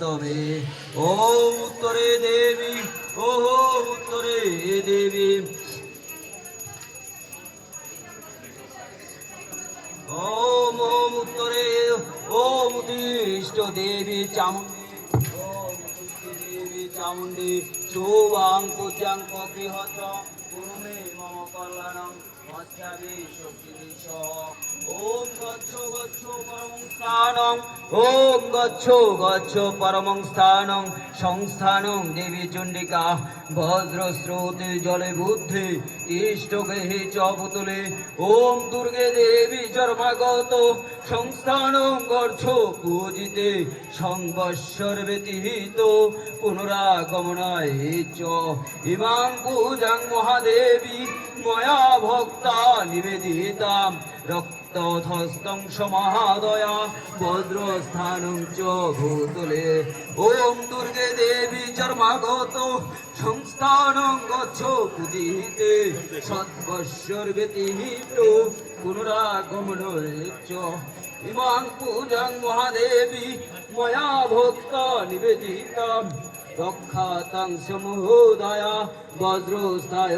তবে ও উত্তরে দেবী ও উত্তরে দেবী ওম ওম উত্তরে ওম উত্তিষ্ঠ দেবী চামুণ্ডী ওম উত্তিষ্ঠ দেবী চামুণ্ডী শোভাং পূজ্যাং গৃহচ কুরু মে মম কল্যাণং মৎস্যাবি শক্তিদিশ ওম গচ্ছ গচ্ছ পরমং স্থানং ওম গচ্ছ গচ্ছ পরমং স্থানং সংস্থানং দেবী চণ্ডিকা বজ্রস্রোতে জলে বুদ্ধি তিষ্ঠ গৃহে চ ভূতলে ওম দুর্গে দেবী জন্মাগত সংস্থানং গর্ছ পূজিতে সংবৎসর ব্যতিহিত পুনরাগমনায় চ ইমাং পূজাং মহাদেবী ময়া ভক্তা নিবেদিতাম রক্তধস্তং সমাদয়া বজ্রস্থানং চ ভূতলে ওম দুর্গে দেবী জন্মাগত সংস্থানং গচ্ছ পূজিতে সৎবৎসর ব্যতিহিত পুনরাগমনে চ ইমাং পূজাং মহাদেবী ময়া ভক্তা নিবেদিতাম রক্ষাতাং সমুদয়া বজ্রস্থায়